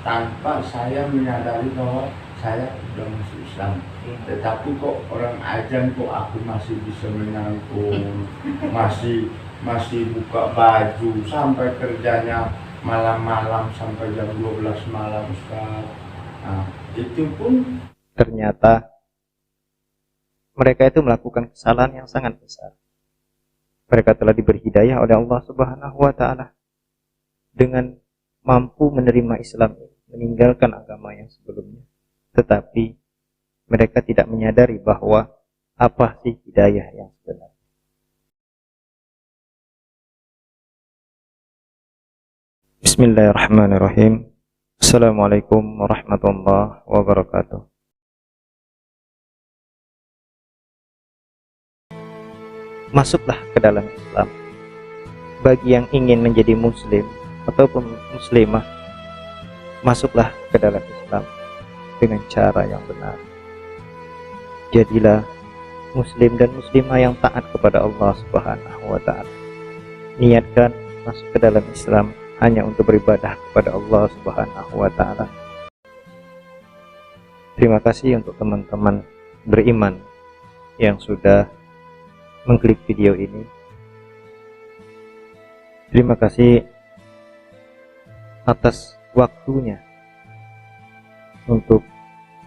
tanpa saya menyadari bahwa saya sudah masuk Islam. Tetapi kok orang azan kok aku masih bisa menangkul, masih buka baju sampai kerjanya malam-malam sampai jam 12 malam Ustaz. Nah, itu pun ternyata mereka itu melakukan kesalahan yang sangat besar. Mereka telah diberi hidayah oleh Allah Subhanahu wa taala dengan mampu menerima Islam, meninggalkan agama yang sebelumnya. Tetapi mereka tidak menyadari bahwa apa sih hidayah yang sebenarnya. Bismillahirrahmanirrahim. Assalamualaikum warahmatullahi wabarakatuh. Masuklah ke dalam Islam. Bagi yang ingin menjadi muslim ataupun muslimah, masuklah ke dalam Islam dengan cara yang benar. Jadilah muslim dan muslimah yang taat kepada Allah Subhanahu wa taala. Niatkan masuk ke dalam Islam hanya untuk beribadah kepada Allah Subhanahu wa taala. Terima kasih untuk teman-teman beriman yang sudah mengklik video ini. Terima kasih atas waktunya untuk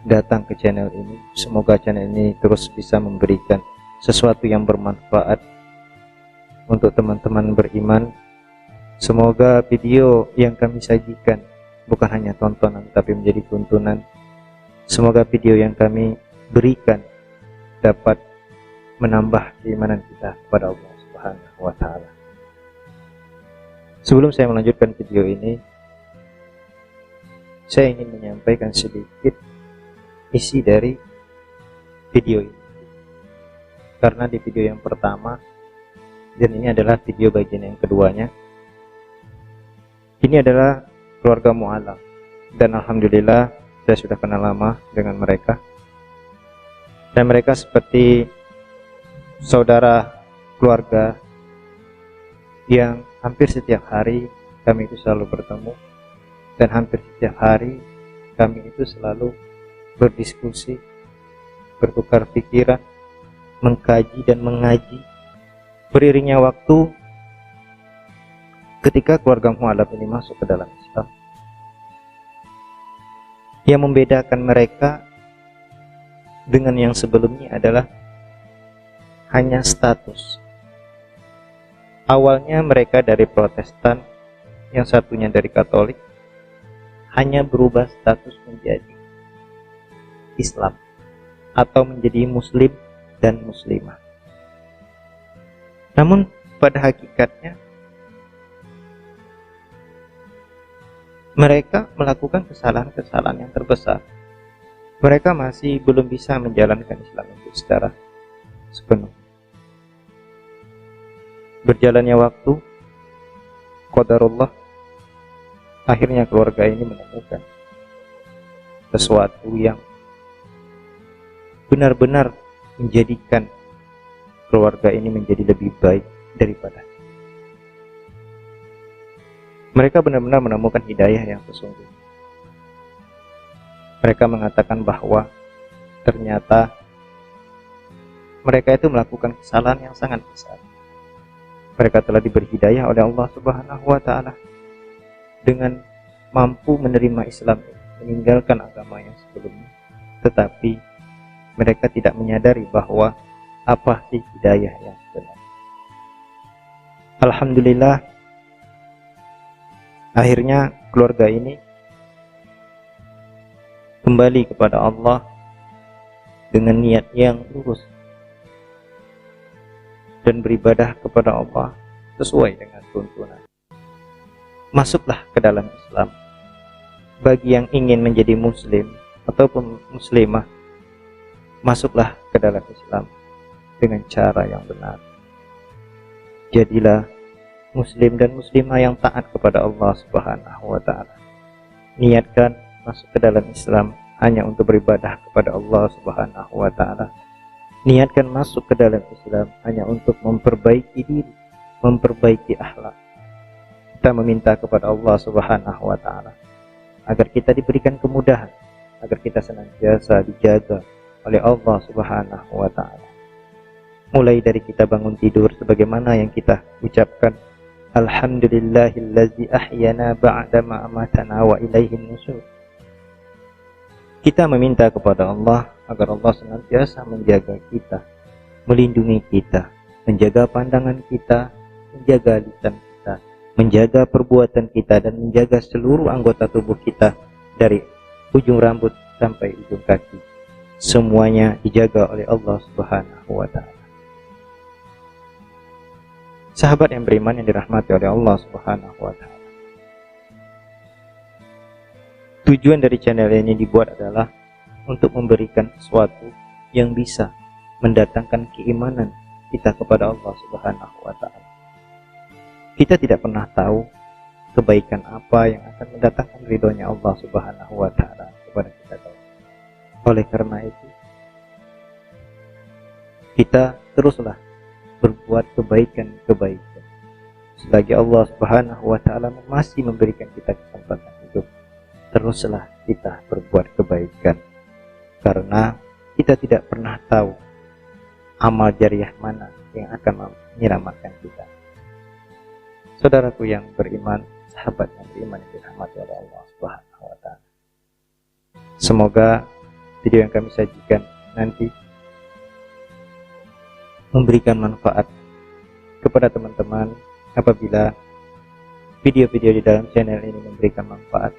datang ke channel ini. Semoga channel ini terus bisa memberikan sesuatu yang bermanfaat untuk teman-teman beriman. Semoga video yang kami sajikan bukan hanya tontonan tapi menjadi tuntunan. Semoga video yang kami berikan dapat menambah keimanan kita kepada Allah Subhanahu wa taala. Sebelum saya melanjutkan video ini, saya ingin menyampaikan sedikit isi dari video ini. Karena di video yang pertama, dan ini adalah video bagian yang keduanya, ini adalah keluarga Mu'allam, dan alhamdulillah saya sudah kenal lama dengan mereka, dan mereka seperti saudara keluarga yang hampir setiap hari kami itu selalu bertemu, dan hampir setiap hari kami itu selalu berdiskusi, bertukar pikiran, mengkaji dan mengaji. Beriringnya waktu, ketika keluarga Mu'allam ini masuk ke dalam Islam, yang membedakan mereka dengan yang sebelumnya adalah hanya status. Awalnya mereka dari Protestan, yang satunya dari Katolik, hanya berubah status menjadi Islam atau menjadi Muslim dan Muslimah. Namun pada hakikatnya mereka melakukan kesalahan-kesalahan yang terbesar. Mereka masih belum bisa menjalankan Islam itu secara sepenuhnya. Berjalannya waktu, qadarullah, akhirnya keluarga ini menemukan sesuatu yang benar-benar menjadikan keluarga ini menjadi lebih baik daripada. Mereka benar-benar menemukan hidayah yang sesungguhnya. Mereka mengatakan bahwa ternyata mereka itu melakukan kesalahan yang sangat besar. Mereka telah diberi hidayah oleh Allah Subhanahu wa taala dengan mampu menerima Islam, meninggalkan agama yang sebelumnya. Tetapi mereka tidak menyadari bahwa apa sih hidayah yang benar. Alhamdulillah, akhirnya keluarga ini kembali kepada Allah dengan niat yang lurus dan beribadah kepada Allah sesuai dengan tuntunan. Masuklah ke dalam Islam. Bagi yang ingin menjadi muslim ataupun muslimah, masuklah ke dalam Islam dengan cara yang benar. Jadilah muslim dan muslimah yang taat kepada Allah Subhanahu wa taala. Niatkan masuk ke dalam Islam hanya untuk beribadah kepada Allah Subhanahu wa taala. Niatkan masuk ke dalam Islam hanya untuk memperbaiki diri, memperbaiki akhlak. Kita meminta kepada Allah Subhanahu wa taala agar kita diberikan kemudahan, agar kita senantiasa dijaga oleh Allah Subhanahu wa taala. Mulai dari kita bangun tidur sebagaimana yang kita ucapkan, alhamdulillahillazi ahyana ba'da ma amatana wa ilaihin nusyur. Kita meminta kepada Allah agar Allah senantiasa menjaga kita, melindungi kita, menjaga pandangan kita, menjaga lisan kita, menjaga perbuatan kita, dan menjaga seluruh anggota tubuh kita dari ujung rambut sampai ujung kaki. Semuanya dijaga oleh Allah Subhanahu wa taala. Sahabat yang beriman yang dirahmati oleh Allah Subhanahu wa taala. Tujuan dari channel ini dibuat adalah untuk memberikan sesuatu yang bisa mendatangkan keimanan kita kepada Allah Subhanahu wa taala. Kita tidak pernah tahu kebaikan apa yang akan mendatangkan ridhonya Allah Subhanahu wa taala kepada kita. Oleh karena itu, kita teruslah berbuat kebaikan-kebaikan selagi Allah Subhanahu wa taala masih memberikan kita kesempatan hidup. Teruslah kita berbuat kebaikan, karena kita tidak pernah tahu amal jariah mana yang akan menyelamatkan kita. Saudaraku yang beriman, sahabat yang beriman yang dirahmati oleh Allah Subhanahu wa taala, semoga video yang kami sajikan nanti memberikan manfaat kepada teman-teman. Apabila video-video di dalam channel ini memberikan manfaat,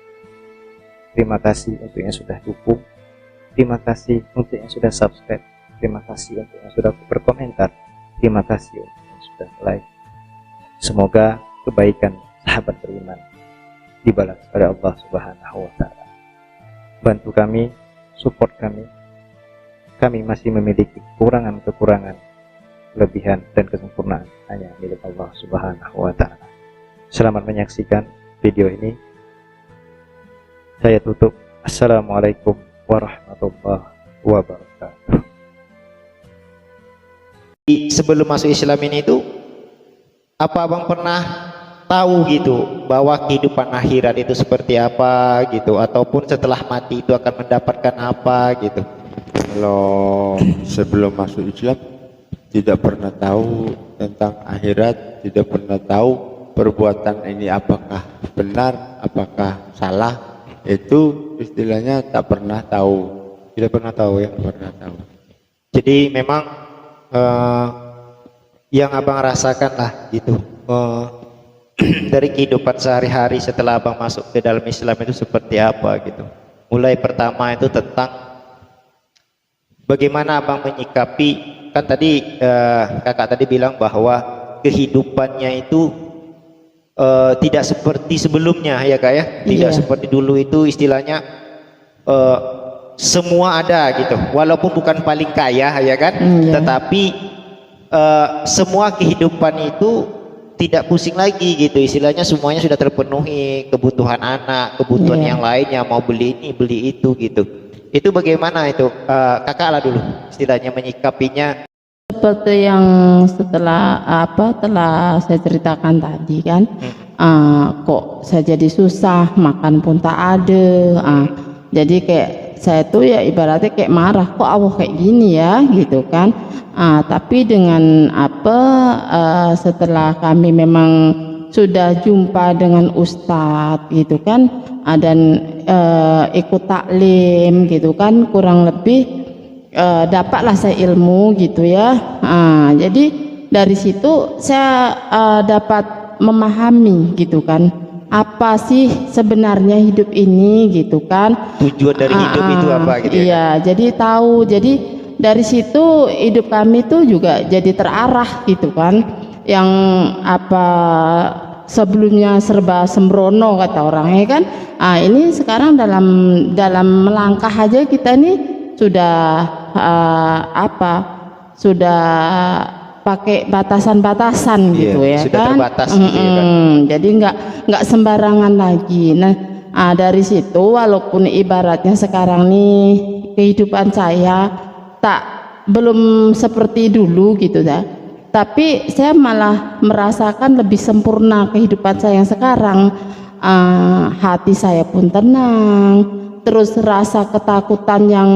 terima kasih untuk yang sudah dukung, terima kasih untuk yang sudah subscribe, terima kasih untuk yang sudah berkomentar, terima kasih untuk yang sudah like. Semoga kebaikan sahabat beriman dibalas oleh Allah Subhanahu wa taala. Bantu kami, support kami. Kami masih memiliki kekurangan-kekurangan, kelebihan dan kesempurnaan hanya milik Allah Subhanahu wa taala. Selamat menyaksikan video ini. Saya tutup. Assalamualaikum warahmatullahi wabarakatuh. Sebelum masuk Islam ini itu, apa abang pernah tahu gitu bahwa kehidupan akhirat itu seperti apa gitu, ataupun setelah mati itu akan mendapatkan apa gitu? Kalau sebelum masuk Islam tidak pernah tahu tentang akhirat, tidak pernah tahu perbuatan ini apakah benar, apakah salah, itu istilahnya tak pernah tahu. Tidak pernah tahu ya, pernah tahu. Jadi memang yang abang rasakan lah gitu dari kehidupan sehari-hari setelah abang masuk ke dalam Islam itu seperti apa gitu. Mulai pertama itu tentang bagaimana abang menyikapi, kan tadi kakak tadi bilang bahwa kehidupannya itu tidak seperti sebelumnya ya kak ya, tidak seperti dulu. Itu istilahnya semua ada gitu, walaupun bukan paling kaya ya kan, tetapi semua kehidupan itu tidak pusing lagi gitu, istilahnya semuanya sudah terpenuhi, kebutuhan anak, kebutuhan yang lainnya, mau beli ini beli itu gitu. Itu bagaimana itu kakak lah dulu istilahnya menyikapinya? Seperti yang telah saya ceritakan tadi kan, kok saya jadi susah, makan pun tak ada. Jadi kayak saya tuh ya ibaratnya kayak marah, kok Allah kayak gini ya gitu kan. Tapi dengan setelah kami memang sudah jumpa dengan ustadz gitu kan, dan ikut taklim gitu kan, kurang lebih dapatlah saya ilmu gitu ya. Jadi dari situ saya dapat memahami gitu kan, apa sih sebenarnya hidup ini gitu kan, tujuan dari hidup itu apa gitu ya? Iya, jadi tahu. Jadi dari situ hidup kami tuh juga jadi terarah gitu kan, yang sebelumnya serba sembrono kata orangnya kan. Ini sekarang dalam melangkah aja kita nih sudah sudah pakai batasan-batasan gitu ya sudah kan, terbatas gitu ya kan? Jadi nggak sembarangan lagi. Nah, dari situ walaupun ibaratnya sekarang nih kehidupan saya belum seperti dulu gitu ya, tapi saya malah merasakan lebih sempurna kehidupan saya yang sekarang. hati saya pun tenang. Terus rasa ketakutan yang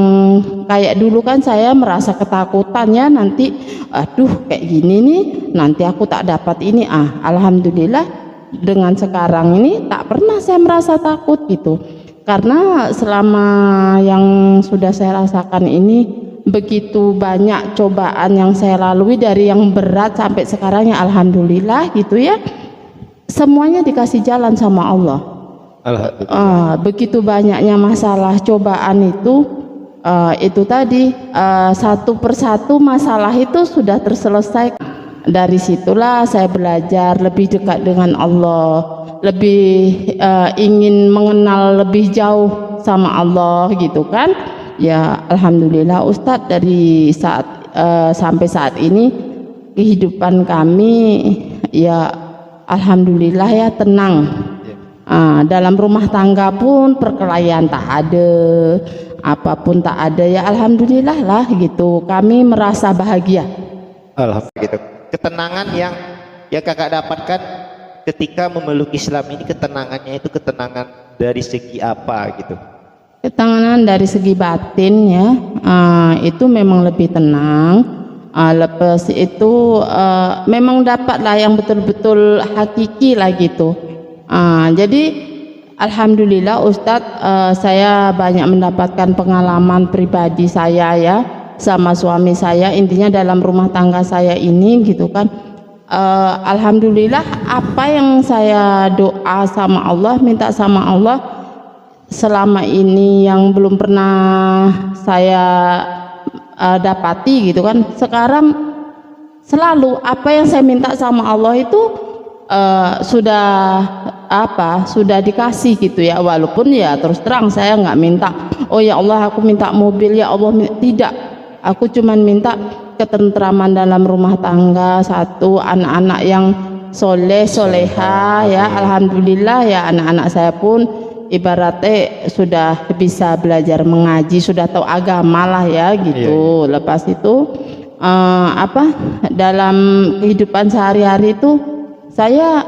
kayak dulu kan saya merasa ketakutannya nanti aduh kayak gini nih nanti aku tak dapat ini. Alhamdulillah dengan sekarang ini tak pernah saya merasa takut gitu, karena selama yang sudah saya rasakan ini begitu banyak cobaan yang saya lalui dari yang berat sampai sekarang ya alhamdulillah gitu ya, semuanya dikasih jalan sama Allah. Begitu banyaknya masalah cobaan itu tadi satu persatu masalah itu sudah terselesaikan. Dari situlah saya belajar lebih dekat dengan Allah, lebih ingin mengenal lebih jauh sama Allah gitu kan. Ya alhamdulillah Ustadz, dari saat sampai saat ini kehidupan kami ya alhamdulillah ya tenang. Dalam rumah tangga pun perkelahian tak ada, apapun tak ada ya alhamdulillah lah gitu, kami merasa bahagia. Alhamdulillah gitu. Ketenangan yang kakak dapatkan ketika memeluk Islam ini, ketenangannya itu ketenangan dari segi apa gitu? Ketenangan dari segi batin ya, itu memang lebih tenang. Lepas itu memang dapatlah yang betul-betul hakiki lah gitu. Jadi alhamdulillah Ustadz, saya banyak mendapatkan pengalaman pribadi saya ya sama suami saya, intinya dalam rumah tangga saya ini gitu kan. Alhamdulillah apa yang saya doa sama Allah, minta sama Allah selama ini yang belum pernah saya dapati gitu kan, sekarang selalu apa yang saya minta sama Allah itu sudah dikasih gitu ya, walaupun ya terus terang saya nggak minta oh ya Allah aku minta mobil ya Allah, tidak, aku cuman minta ketentraman dalam rumah tangga, satu anak-anak yang soleh soleha ya alhamdulillah ya, anak-anak saya pun ibaratnya sudah bisa belajar mengaji, sudah tahu agama lah ya gitu. Lepas itu dalam kehidupan sehari-hari itu saya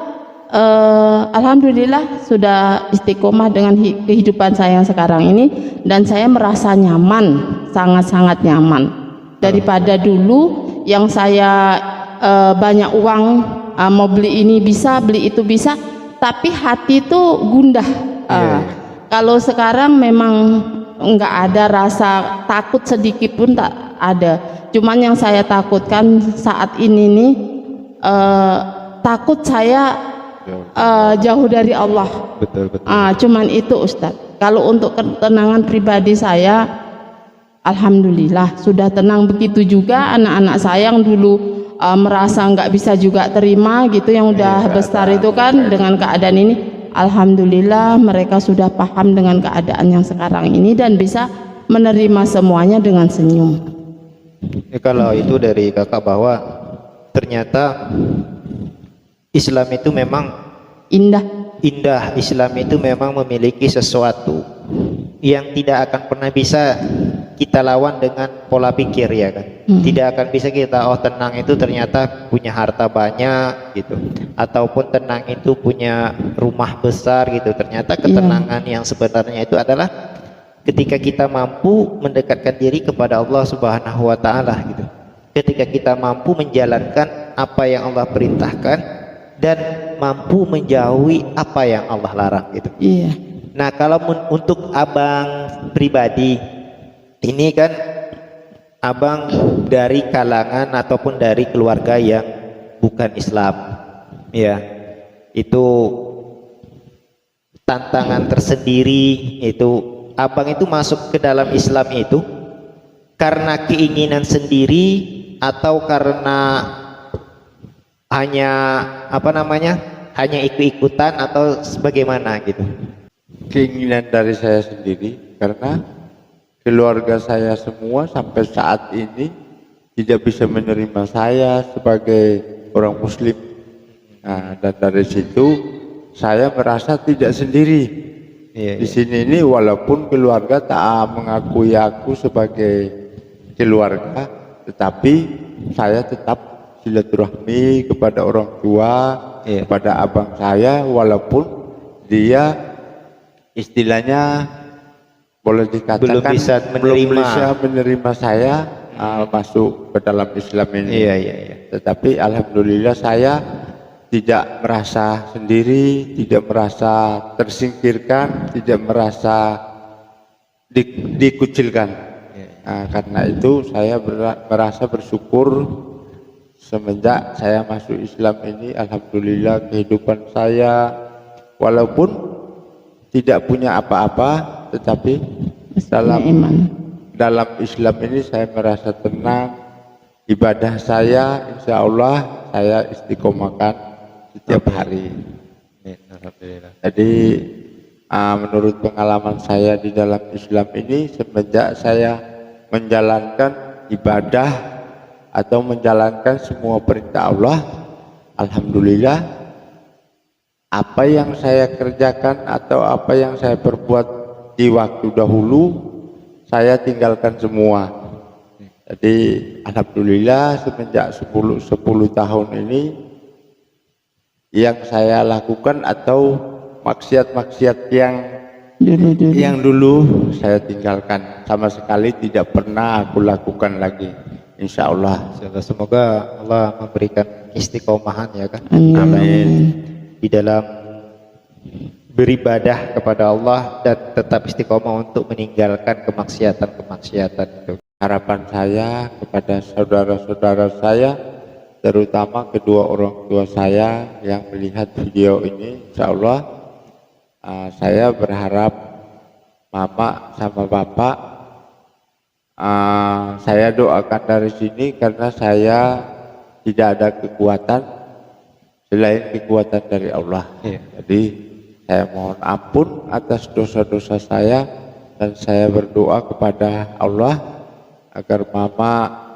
alhamdulillah sudah istiqomah dengan kehidupan saya yang sekarang ini, dan saya merasa nyaman, sangat-sangat nyaman daripada dulu yang saya banyak uang, mau beli ini bisa, beli itu bisa, tapi hati itu gundah. Kalau sekarang memang nggak ada rasa takut sedikit pun, tak ada. Cuman yang saya takutkan saat ini nih, takut saya jauh dari Allah. Betul. Cuman itu Ustadz. Kalau untuk ketenangan pribadi saya, alhamdulillah sudah tenang. Begitu juga anak-anak saya yang dulu merasa nggak bisa juga terima gitu, yang udah besar itu kan dengan keadaan ini, alhamdulillah mereka sudah paham dengan keadaan yang sekarang ini dan bisa menerima semuanya dengan senyum. Kalau itu dari kakak bahwa ternyata Islam itu memang indah. Islam itu memang memiliki sesuatu yang tidak akan pernah bisa kita lawan dengan pola pikir ya kan. Tidak akan bisa kita tenang itu ternyata punya harta banyak gitu, ataupun tenang itu punya rumah besar gitu. Ternyata ketenangan yang sebenarnya itu adalah ketika kita mampu mendekatkan diri kepada Allah Subhanahu wa taala gitu. Ketika kita mampu menjalankan apa yang Allah perintahkan dan mampu menjauhi apa yang Allah larang gitu. Nah, kalau untuk abang pribadi ini kan abang dari kalangan ataupun dari keluarga yang bukan Islam ya, itu tantangan tersendiri. Itu abang itu masuk ke dalam Islam itu karena keinginan sendiri atau karena hanya hanya ikut-ikutan atau bagaimana gitu? Keinginan dari saya sendiri, karena keluarga saya semua sampai saat ini tidak bisa menerima saya sebagai orang Muslim. Nah, dan dari situ saya merasa tidak sendiri. Di sini ini walaupun keluarga tak mengakui aku sebagai keluarga, tetapi saya tetap silaturahmi kepada orang tua, kepada abang saya, walaupun dia istilahnya boleh dikatakan belum bisa menerima saya masuk ke dalam Islam ini. Iya. Tetapi alhamdulillah saya tidak merasa sendiri, tidak merasa tersingkirkan, tidak merasa dikucilkan. Karena itu saya merasa bersyukur semenjak saya masuk Islam ini, alhamdulillah kehidupan saya walaupun tidak punya apa-apa, tetapi dalam Islam ini saya merasa tenang. Ibadah saya insya Allah saya istiqomahkan setiap hari. Jadi menurut pengalaman saya di dalam Islam ini, semenjak saya menjalankan ibadah atau menjalankan semua perintah Allah, alhamdulillah apa yang saya kerjakan atau apa yang saya perbuat di waktu dahulu saya tinggalkan semua. Jadi alhamdulillah semenjak 10 tahun ini yang saya lakukan atau maksiat-maksiat yang dulu saya tinggalkan, sama sekali tidak pernah aku lakukan lagi, insya Allah. Semoga Allah memberikan istiqomahan ya kan. Amin. Di dalam beribadah kepada Allah dan tetap istiqomah untuk meninggalkan kemaksiatan itu. Harapan saya kepada saudara-saudara saya, terutama kedua orang tua saya yang melihat video ini, insya Allah saya berharap mama sama bapak saya doakan dari sini, karena saya tidak ada kekuatan selain kekuatan dari Allah. Jadi saya mohon ampun atas dosa-dosa saya, dan saya berdoa kepada Allah agar mama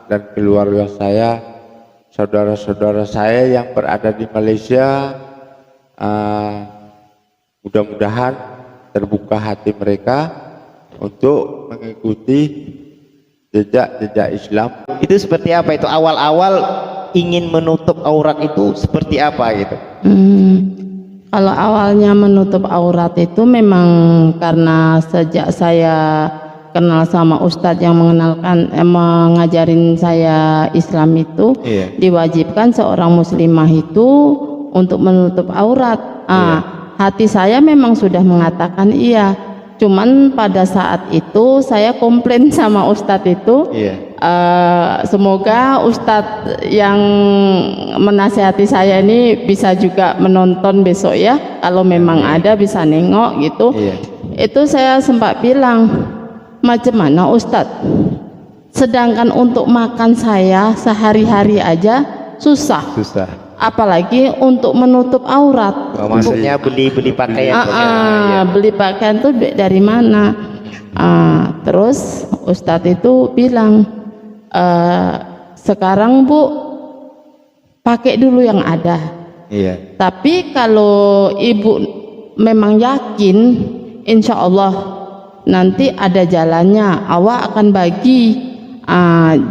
dan keluarga saya, saudara-saudara saya yang berada di Malaysia, mudah-mudahan terbuka hati mereka untuk mengikuti jejak-jejak Islam. Itu seperti apa itu? Awal-awal ingin menutup aurat itu seperti apa gitu? Kalau awalnya menutup aurat itu memang karena sejak saya kenal sama ustadz yang mengajarin saya Islam itu, diwajibkan seorang muslimah itu untuk menutup aurat. Hati saya memang sudah mengatakan iya, cuman pada saat itu saya komplain sama ustadz itu. Semoga ustadz yang menasihati saya ini bisa juga menonton besok ya, kalau memang ada bisa nengok gitu. Itu saya sempat bilang, macam mana ustadz, sedangkan untuk makan saya sehari-hari aja susah, apalagi untuk menutup aurat. Maksudnya beli pakaian. Beli pakaian tuh dari mana? Terus ustadz itu bilang, sekarang Bu pakai dulu yang ada. Tapi kalau Ibu memang yakin, insya Allah nanti ada jalannya, awak akan bagi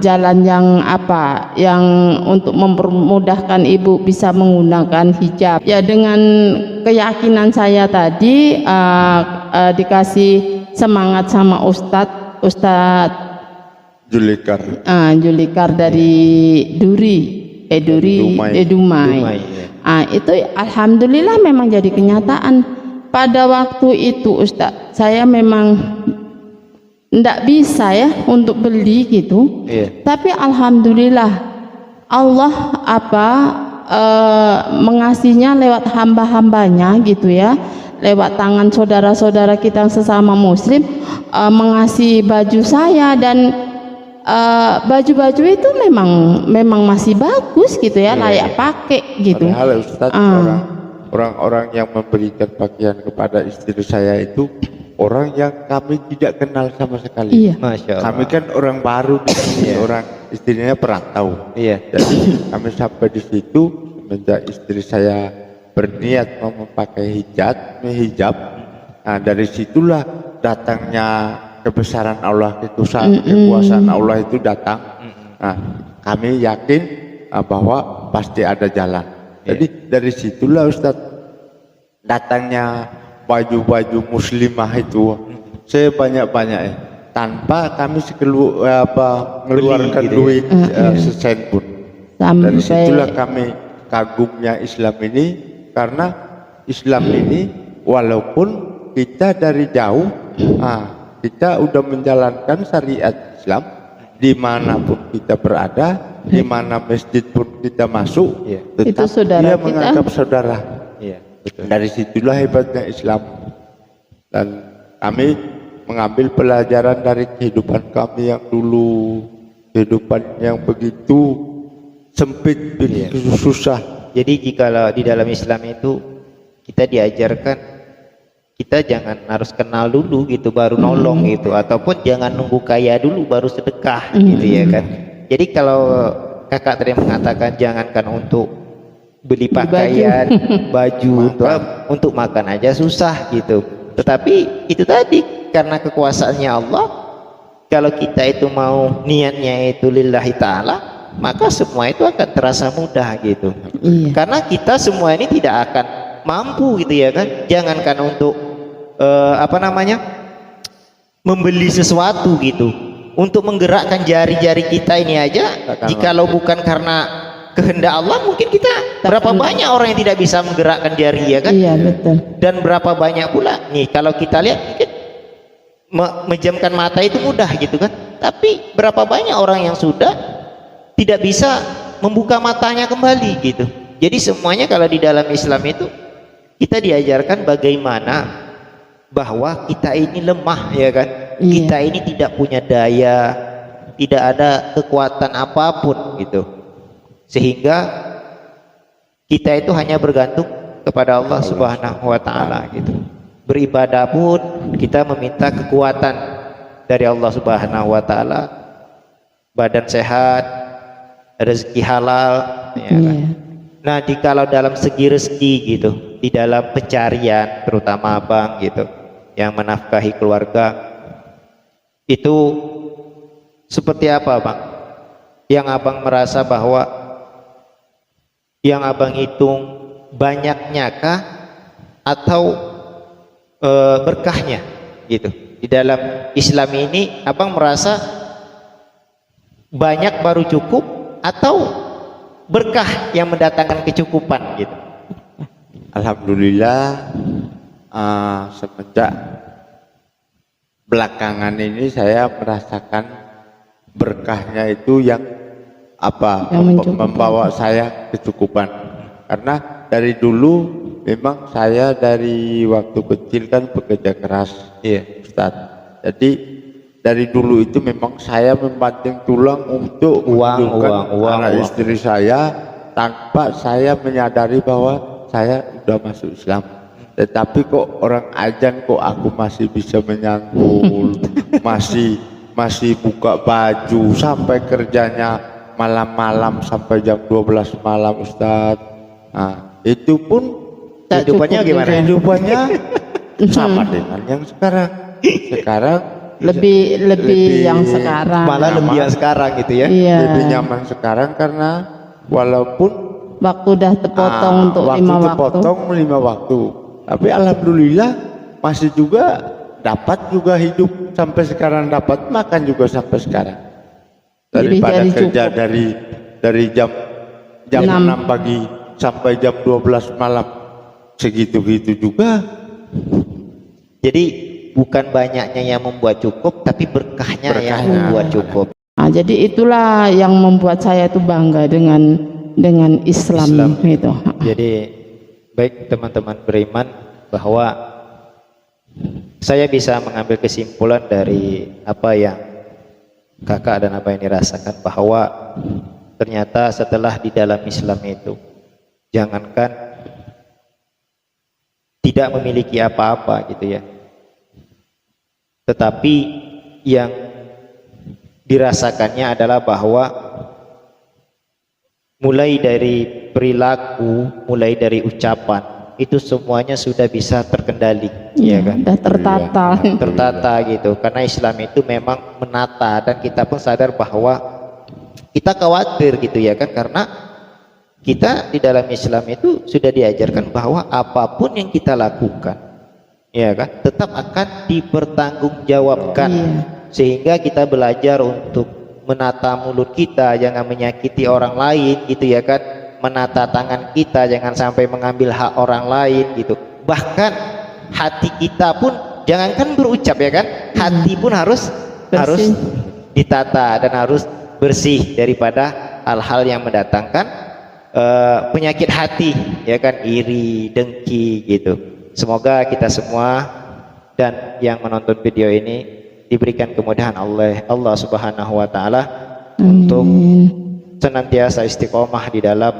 jalan yang apa yang untuk mempermudahkan ibu bisa menggunakan hijab. Ya, dengan keyakinan saya tadi dikasih semangat sama Ustadz Julikar dari Dumai. Itu alhamdulillah memang jadi kenyataan. Pada waktu itu Ustadz, saya memang tidak bisa ya untuk beli gitu. Tapi alhamdulillah Allah mengasihnya lewat hamba-hambanya gitu ya, lewat tangan saudara-saudara kita yang sesama muslim, mengasihi baju saya, dan baju-baju itu memang masih bagus gitu ya, layak pakai gitu. Padahal Ustadz, orang-orang yang memberikan pakaian kepada istri saya itu orang yang kami tidak kenal sama sekali. Masya Allah. Kami kan orang baru di sini, orang istrinya perantau. Jadi kami sampai di situ semenjak istri saya berniat mau memakai hijab. Nah, dari situlah datangnya kebesaran Allah, kekuasaan Allah itu datang. Nah, kami yakin bahwa pasti ada jalan. Jadi dari situlah Ustadz datangnya baju-baju muslimah itu saya banyak-banyak tanpa kami mengeluarkan gitu ya. duit sesen pun. Dari situlah kami kagumnya Islam ini, karena Islam ini walaupun kita dari jauh, kita udah menjalankan syariat Islam dimanapun kita berada, di mana masjid pun kita masuk, tetap dia menganggap saudara. Betul. Dari situlah hebatnya Islam, dan kami mengambil pelajaran dari kehidupan kami yang dulu, kehidupan yang begitu sempit, begitu susah. Jadi jika di dalam Islam itu kita diajarkan kita jangan harus kenal dulu gitu baru nolong gitu, ataupun jangan nunggu kaya dulu baru sedekah gitu ya kan. Jadi kalau kakak tadi mengatakan jangankan untuk beli pakaian, baju untuk makan aja susah gitu. Tetapi itu tadi karena kekuasaannya Allah, kalau kita itu mau niatnya itu lillahi ta'ala, maka semua itu akan terasa mudah gitu. Karena kita semua ini tidak akan mampu gitu ya kan. Jangankan untuk membeli sesuatu gitu, untuk menggerakkan jari-jari kita ini aja, jikalau bukan karena kehendak Allah, mungkin kita berapa banyak orang yang tidak bisa menggerakkan jari ya kan. Iya betul. Dan berapa banyak pula nih kalau kita lihat mungkin menjamkan mata itu mudah gitu kan, tapi berapa banyak orang yang sudah tidak bisa membuka matanya kembali gitu. Jadi semuanya kalau di dalam Islam itu kita diajarkan bagaimana bahwa kita ini lemah ya kan. Kita ini tidak punya daya, tidak ada kekuatan apapun gitu, sehingga kita itu hanya bergantung kepada Allah Subhanahu wa Ta'ala gitu. Beribadah pun kita meminta kekuatan dari Allah Subhanahu wa Ta'ala, badan sehat, rezeki halal ya kan? Nah jikalau dalam segi rezeki gitu, di dalam pencarian terutama abang gitu yang menafkahi keluarga, itu seperti apa bang? Yang abang merasa bahwa yang abang hitung banyaknya kah atau berkahnya gitu? Di dalam Islam ini abang merasa banyak baru cukup atau berkah yang mendatangkan kecukupan gitu? Alhamdulillah, semenjak belakangan ini saya merasakan berkahnya itu yang membawa saya kecukupan. Karena dari dulu memang saya dari waktu kecil kan bekerja keras, Ustaz. Jadi dari dulu itu memang saya membanting tulang untuk uang anak istri saya tanpa saya menyadari bahwa saya sudah masuk Islam. Tetapi kok orang ajan kok aku masih bisa menyangkul, masih buka baju sampai kerjanya malam-malam sampai jam 12 malam Ustaz. Nah, itu pun kehidupannya gimana? Kehidupannya sama dengan yang sekarang. Sekarang lebih yang sekarang. Malah lebih yang sekarang gitu ya. Lebih nyaman sekarang karena walaupun waktu udah terpotong untuk waktu 5 waktu. Tapi alhamdulillah masih juga dapat juga hidup sampai sekarang, dapat makan juga sampai sekarang. Daripada kerja dari jam 6 pagi sampai jam 12 malam segitu-gitu juga. Jadi bukan banyaknya yang membuat cukup, tapi berkahnya yang membuat cukup. Nah, jadi itulah yang membuat saya itu bangga dengan Islam itu. Jadi baik teman-teman beriman, bahwa saya bisa mengambil kesimpulan dari apa yang kakak dan apa yang dirasakan, bahwa ternyata setelah di dalam Islam itu jangankan tidak memiliki apa-apa gitu ya, tetapi yang dirasakannya adalah bahwa mulai dari perilaku, mulai dari ucapan, itu semuanya sudah bisa terkendali, ya kan? Sudah tertata. Tertata gitu. Karena Islam itu memang menata, dan kita pun sadar bahwa kita khawatir gitu ya kan, karena kita di dalam Islam itu sudah diajarkan bahwa apapun yang kita lakukan ya kan, tetap akan dipertanggungjawabkan. Iya. Sehingga kita belajar untuk menata mulut kita, jangan menyakiti orang lain gitu ya kan, menata tangan kita, jangan sampai mengambil hak orang lain gitu. Bahkan hati kita pun jangankan berucap ya kan, hati pun harus ditata dan harus bersih daripada hal-hal yang mendatangkan penyakit hati ya kan, iri, dengki gitu. Semoga kita semua dan yang menonton video ini diberikan kemudahan Allah Subhanahu wa taala untuk senantiasa istiqomah di dalam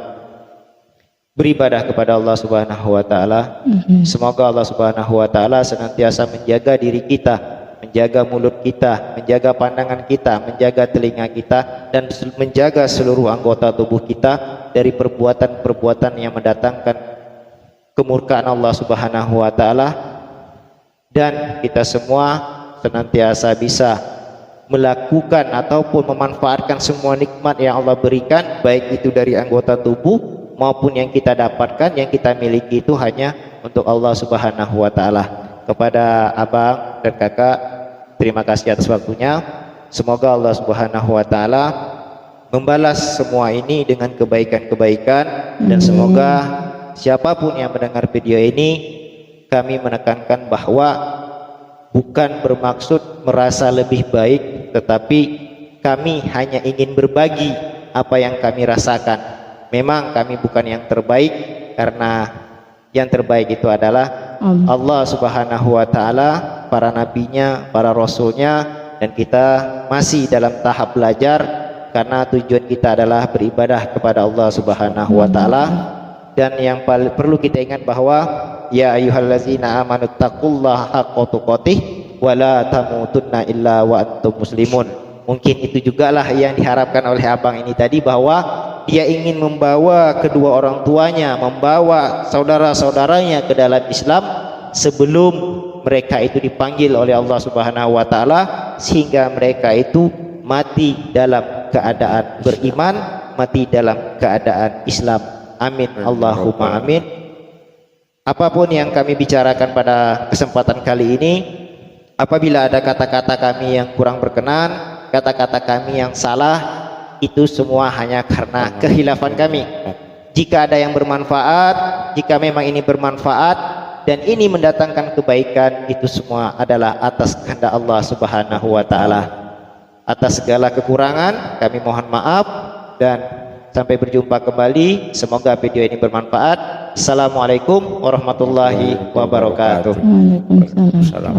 beribadah kepada Allah Subhanahu wa taala. Semoga Allah Subhanahu wa taala senantiasa menjaga diri kita, menjaga mulut kita, menjaga pandangan kita, menjaga telinga kita, dan menjaga seluruh anggota tubuh kita dari perbuatan-perbuatan yang mendatangkan kemurkaan Allah Subhanahu wa taala, dan kita semua senantiasa bisa melakukan ataupun memanfaatkan semua nikmat yang Allah berikan, baik itu dari anggota tubuh maupun yang kita dapatkan, yang kita miliki itu hanya untuk Allah Subhanahu wa taala. Kepada abang dan kakak, terima kasih atas waktunya. Semoga Allah Subhanahu wa taala membalas semua ini dengan kebaikan-kebaikan, dan semoga siapapun yang mendengar video ini, kami menekankan bahwa bukan bermaksud merasa lebih baik, tetapi kami hanya ingin berbagi apa yang kami rasakan. Memang kami bukan yang terbaik, karena yang terbaik itu adalah Allah Subhanahu wa taala, para nabinya, para rasulnya, dan kita masih dalam tahap belajar, karena tujuan kita adalah beribadah kepada Allah Subhanahu wa taala. Dan yang perlu kita ingat bahwa ya ayyuhallazina amanu taqullaha haqqa tuqatih wa la tamutunna illa wa antum muslimun. Mungkin itu juga lah yang diharapkan oleh abang ini tadi, bahwa dia ingin membawa kedua orang tuanya, membawa saudara-saudaranya ke dalam Islam sebelum mereka itu dipanggil oleh Allah Subhanahu wa taala, sehingga mereka itu mati dalam keadaan beriman, mati dalam keadaan Islam. Amin, Allahumma amin. Apapun yang kami bicarakan pada kesempatan kali ini, apabila ada kata-kata kami yang kurang berkenan, kata-kata kami yang salah, itu semua hanya karena kehilafan kami. Jika ada yang bermanfaat, jika memang ini bermanfaat dan ini mendatangkan kebaikan, itu semua adalah atas kehendak Allah Subhanahu wa taala. Atas segala kekurangan kami mohon maaf, dan sampai berjumpa kembali. Semoga video ini bermanfaat. Assalamualaikum warahmatullahi wabarakatuh. Waalaikumsalam.